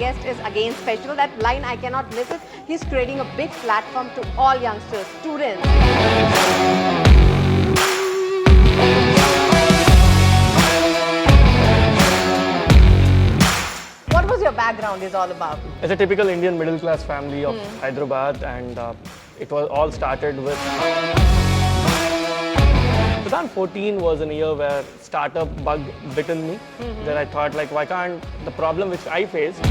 guest is again special. That line I cannot miss it. He's creating a big platform to all youngsters, students. What was your background is all about? It's a typical Indian middle class family of Hyderabad, and it was all started with 2014 was a year where startup bug bitten me. Then I thought, like, why can't the problem which I faced,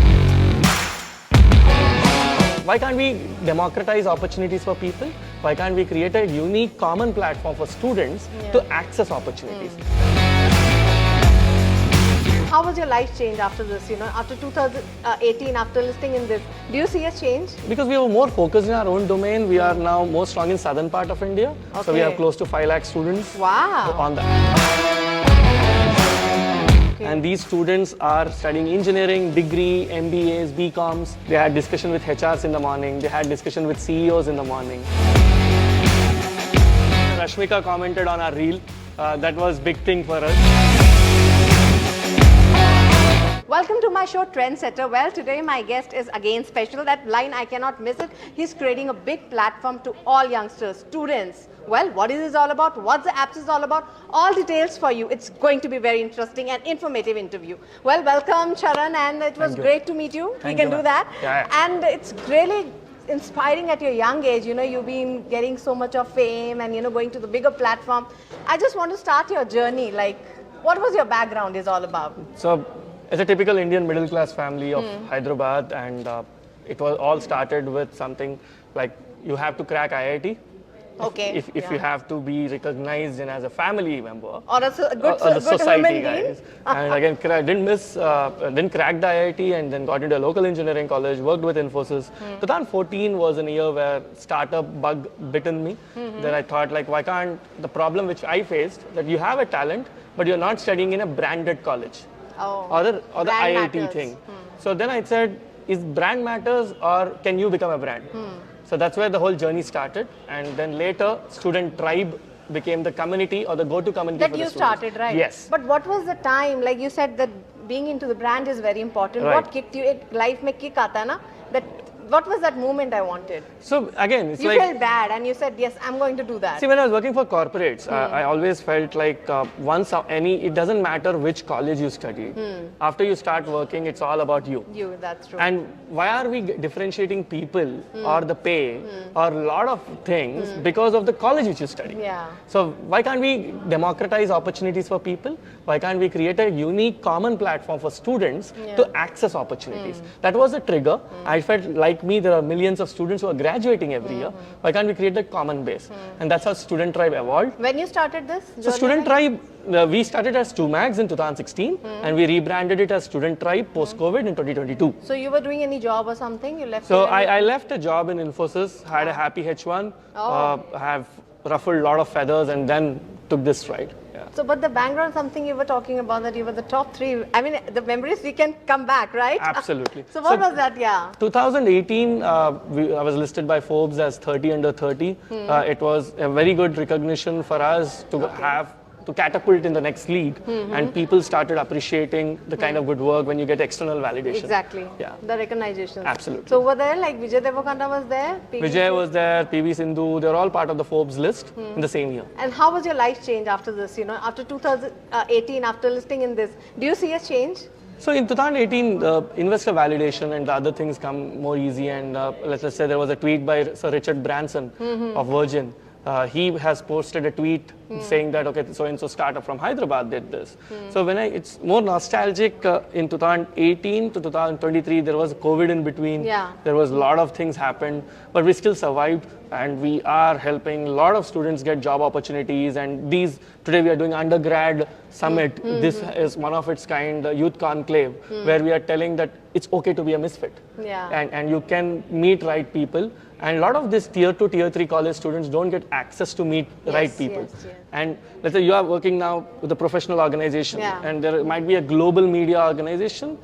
why can't we democratize opportunities for people? Why can't we create a unique common platform for students to access opportunities? How was your life change after this? You know, after 2018, after listing in this, do you see a change? Because we were more focused in our own domain, we are now more strong in southern part of India. So we have close to 5 lakh students on that. And these students are studying engineering, degree, MBAs, BComs. They had discussion with HRs in the morning. They had discussion with CEOs in the morning. Rashmika commented on our reel. That was big thing for us. Welcome to my show, Trendsetter. Well, today my guest is again special. That line I cannot miss it. He's creating a big platform to all youngsters, students. Well, what is this all about? What the apps is all about? All details for you. It's going to be very interesting and informative interview. Well, welcome, Charan, and it was great to meet you. We can do that. And it's really inspiring at your young age. You know, you've been getting so much of fame and, you know, going to the bigger platform. I just want to start your journey. Like, what was your background is all about? So, it's a typical Indian middle class family of Hyderabad, and it was all started with something like you have to crack IIT. If you have to be recognized in as a family member or a good society guys. And again, didn't crack the IIT, and then got into a local engineering college, worked with Infosys. 2014 was a year where startup bug bitten me. Then I thought, like, why can't the problem which I faced, that you have a talent but you're not studying in a branded college or the IIT thing. So then I said, is brand matters or can you become a brand? So that's where the whole journey started, and then later Student Tribe became the community or the go-to community that for you the students. started, right? Yes. But what was the time? Like you said that being into the brand is very important. Right. What kicked you? Life mein kick aata hai na? That what was that moment I wanted? So again, it's you like, felt bad and you said, yes, I'm going to do that. See, when I was working for corporates, I always felt like it doesn't matter which college you studied. After you start working, it's all about you. You, that's true. And why are we differentiating people or the pay or a lot of things because of the college which you study? Yeah. So why can't we democratize opportunities for people? Why can't we create a unique common platform for students to access opportunities? That was the trigger. I felt like me, there are millions of students who are graduating every year. Why can't we create a common base? And that's how Student Tribe evolved. When you started this? So Student Tribe, we started as 2Mags in 2016 and we rebranded it as Student Tribe post-COVID in 2022. So you were doing any job or something? You left? So I left a job in Infosys, had a happy H1, have ruffled a lot of feathers, and then took this stride. So, but the background, something you were talking about, that you were the top 3. I mean, the memories, we can come back, right? Absolutely. So what was that? 2018, I was listed by Forbes as 30 under 30. It was a very good recognition for us to have to catapult in the next league, and people started appreciating the kind of good work when you get external validation. Exactly. Yeah. The recognition. Absolutely. So over there, like Vijay Deverakonda was there? Vijay was there, PV Sindhu, they're all part of the Forbes list in the same year. And how was your life change after this? You know, after 2018, after listing in this, do you see a change? So in 2018, investor validation and the other things come more easy, and let's just say there was a tweet by Sir Richard Branson of Virgin. He has posted a tweet saying that, okay, so-and-so startup from Hyderabad did this. So when it's more nostalgic, in 2018 to 2023, there was COVID in between. There was a lot of things happened, but we still survived, and we are helping a lot of students get job opportunities. And today we are doing undergrad summit. This is one of its kind, youth conclave, where we are telling that it's okay to be a misfit. And you can meet right people. And a lot of these tier 2, tier 3 college students don't get access to meet the right people. And let's say you are working now with a professional organization, and there might be a global media organization,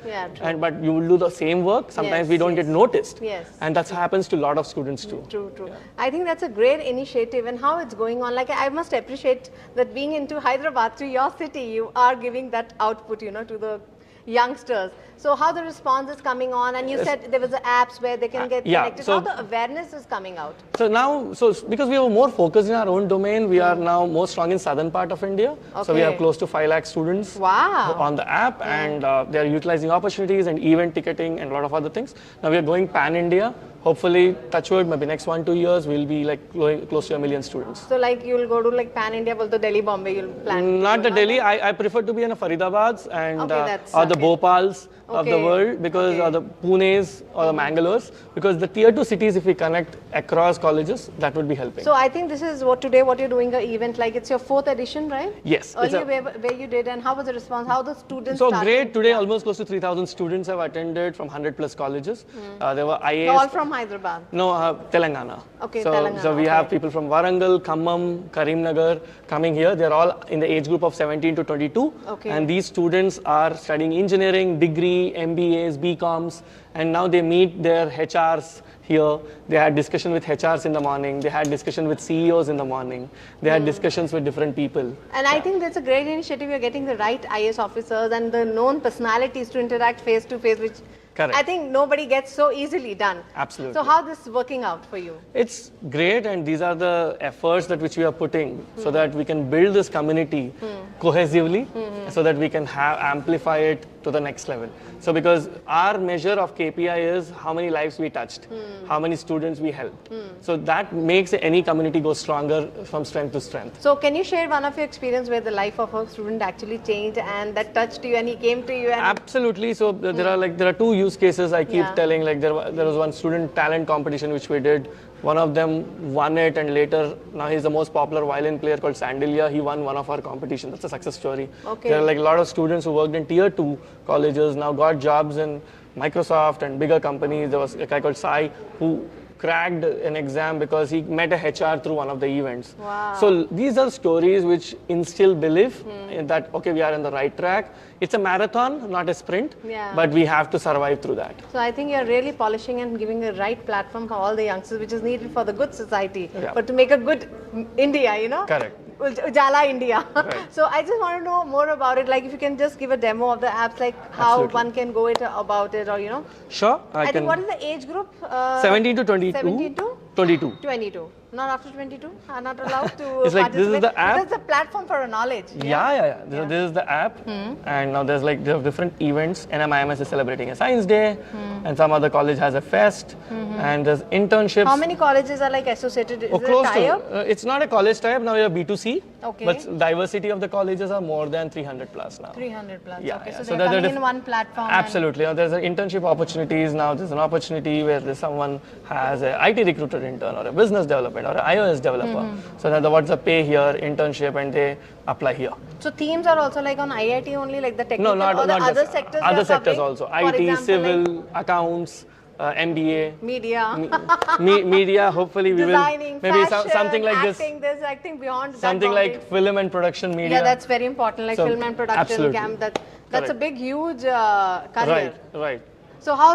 but you will do the same work. Sometimes we don't get noticed. And that happens to a lot of students too. True. I think that's a great initiative, and how it's going on. Like, I must appreciate that being into Hyderabad, to your city, you are giving that output, you know, to the youngsters. So how the response is coming on, and you said there was apps where they can get yeah, connected. so- How the awareness is coming out? So now, because we were more focused in our own domain, we are now more strong in southern part of India. So we Okay. have close to 5 lakh students Wow. on the app, and they are utilizing opportunities and event ticketing and a lot of other things. Now we are going pan-India. Hopefully, touch wood, maybe next 1-2 years, we'll be like going close to 1 million students. So like you'll go to like pan India, well, the Delhi, Bombay, you'll plan. Not to the go, Delhi. I prefer to be in a Faridabads and Okay, that's or the okay. Bhopals of the Okay, world, because okay. or the Punes or the Mangalores, because the tier 2 cities, if we connect across colleges, that would be helping. So I think this is what you're doing an event, like it's your 4th edition, right? Yes, it's Earlier where you did, and how was the response? How the students So started? great. Today, almost close to 3,000 students have attended from 100 plus colleges. There were IAS. All from Hyderabad. No, Telangana. Okay, so, Telangana, So we have okay. people from Warangal, Khammam, Karimnagar coming here. They're all in the age group of 17 to 22. Okay. And these students are studying engineering, degree, MBAs, BComs, and now they meet their HRs here. They had discussion with HRs in the morning. They had discussion with CEOs in the morning. They had discussions with different people. And I think that's a great initiative. You're getting the right IS officers and the known personalities to interact face to face, which Correct. I think nobody gets so easily done. Absolutely. So how this is working out for you? It's great, and these are the efforts that which we are putting so that we can build this community cohesively, so that we can amplify it to the next level. So because our measure of KPI is how many lives we touched, how many students we helped. So that makes any community go stronger from strength to strength. So can you share one of your experience where the life of a student actually changed and that touched you and he came to you and Absolutely. So there are two use cases I keep Yeah. telling. Like there was one student talent competition which we did. One of them won it, and later now he's the most popular violin player called Sandilia. He won one of our competitions. That's a success story. Okay. There are like a lot of students who worked in tier 2 colleges now got jobs in Microsoft and bigger companies. There was a guy called Sai who cracked an exam because he met a HR through one of the events. Wow. So these are stories which instill belief in that, okay, we are on the right track. It's a marathon, not a sprint, Yeah. but we have to survive through that. So I think you're really polishing and giving a right platform for all the youngsters, which is needed for the good society, Yeah. but to make a good India, you know? Correct. Ujala India. Right. So I just want to know more about it. Like if you can just give a demo of the apps, like how Absolutely. one can go about it, or you know. Sure, I think what is the age group? 17 to 22. 17 to 22. 22. Not after 22. Are not allowed to. It's like, this is participate? the app. This is a platform for knowledge. Yeah. This is the app, and now there are different events. NMIMS is celebrating a Science Day, and some other college has a fest, and there's internships. How many colleges are like associated? Is Oh, it a close to. tie-up? It's not a college type. Now we are B2C. Okay. But diversity of the colleges are more than 300 plus now. 300 plus. Yeah, Okay, yeah. so, So they're there are coming in one platform. and- Absolutely. Now there's an internship opportunities. Now there's an opportunity where someone has an IT recruiter intern or a business development or an iOS developer. So that what's the pay here, internship, and they apply here. So themes are also like on IIT only, like the technical No, or the not other just sectors. other they are sectors covering? also. For IT, example, civil, accounts, MBA. like media, Media, hopefully we designing, will maybe fashion, something like this, acting. There's acting beyond something that like boundary. film and production media. Yeah, that's very important. Like So, film and production, absolutely. that's a Correct. big, huge career. Right. So how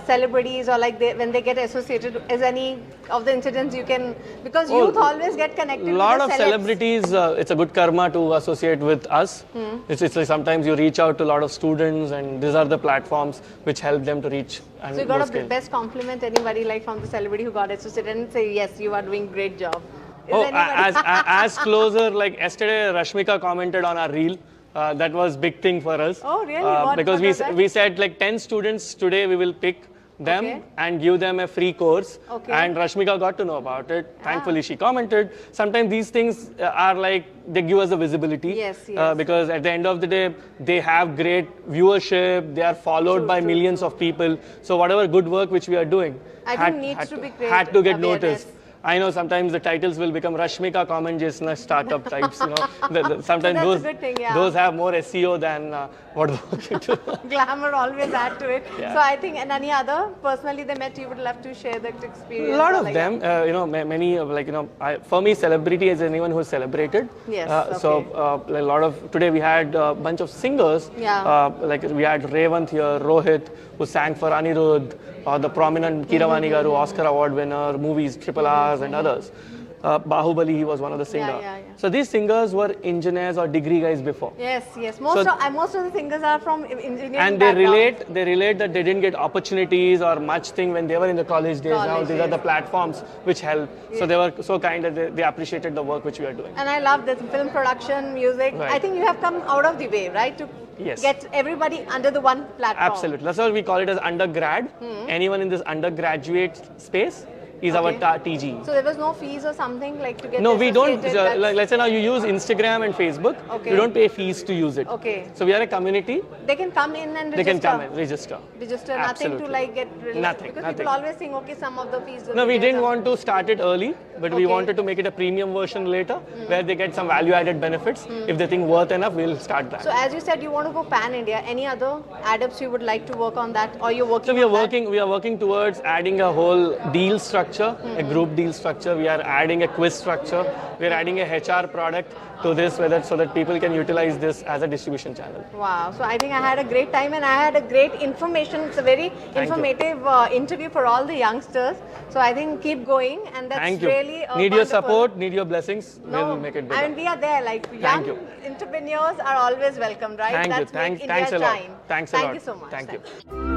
celebrities or like when they get associated, is any of the incidents you can, because youth always get connected A lot with of the celebs. celebrities, it's a good karma to associate with us. It's like sometimes you reach out to a lot of students, and these are the platforms which help them to reach and So you go got to scale. best compliment anybody like from the celebrity who got associated and say, yes, you are doing great job. Is Oh, anybody- as closer, like yesterday, Rashmika commented on our reel. That was big thing for us. Oh, really? What Because was that? we said like 10 students today we will pick them Okay. and give them a free course. Okay. And Rashmika got to know about it. Thankfully, she commented. Sometimes these things are like, they give us the visibility. Yes, yes. Because at the end of the day, they have great viewership. They are followed by millions of people. So whatever good work which we are doing I think needs to be great had to get awareness. noticed. I know sometimes the titles will become Rashmika comment Jesna startup types, you know. Sometimes that's a those good thing, yeah. those have more SEO than what work you do. Glamour always add to it. Yeah. So I think, and any other personally they met, you would love to share that experience. A lot or of like them, you know, many like, you know, for me, celebrity is anyone who's celebrated. Yes, So okay. a lot of today we had a bunch of singers. Yeah. Like we had Revant here, Rohit, who sang for Anirudh, or the prominent Kiravani Garu, Oscar Award winner, movies, Triple R's, and others. Bahubali, he was one of the singers. yeah, yeah. So these singers were engineers or degree guys before. Yes, yes. Most of the singers are from engineering And they background. relate that they didn't get opportunities or much thing when they were in the college days. Now College these are days. the platforms which help. So they were so kind that they appreciated the work which we are doing. And I love this film production, music. Right. I think you have come out of the way, right? To Yes. get everybody under the one platform. Absolutely. That's why we call it as undergrad. Anyone in this undergraduate space is our TG. So there was no fees or something like to get No, we don't. associated, that's- Let's say now you use Instagram and Facebook. Okay. You don't pay fees to use it. Okay. So we are a community. They can come in and register. They can come and register. Register, nothing Absolutely. to like get relaxed. Nothing, Because nothing. people always think, okay, some of the fees. will No, be we there, didn't some- want to start it early, but we Okay. wanted to make it a premium version later, where they get some value-added benefits. If they think worth enough, we'll start that. So as you said, you want to go pan-India. Any other adapts you would like to work on that, or you're working So we are on that? working. We are working towards adding a whole deal structure, a group deal structure. We are adding a quiz structure. We are adding a HR product to this, so that people can utilize this as a distribution channel. Wow. So I think I had a great time and I had a great information. It's a very you. informative interview for all the youngsters. So I think keep going, and that's Thank you. really Need your wonderful. support. Need your blessings. No, We'll make it bigger. I mean, we are there. Like young you. entrepreneurs are always welcome, right? Thank you. That's make Thanks a India lot. shine. Thanks a lot. Thank you so much. Thank you.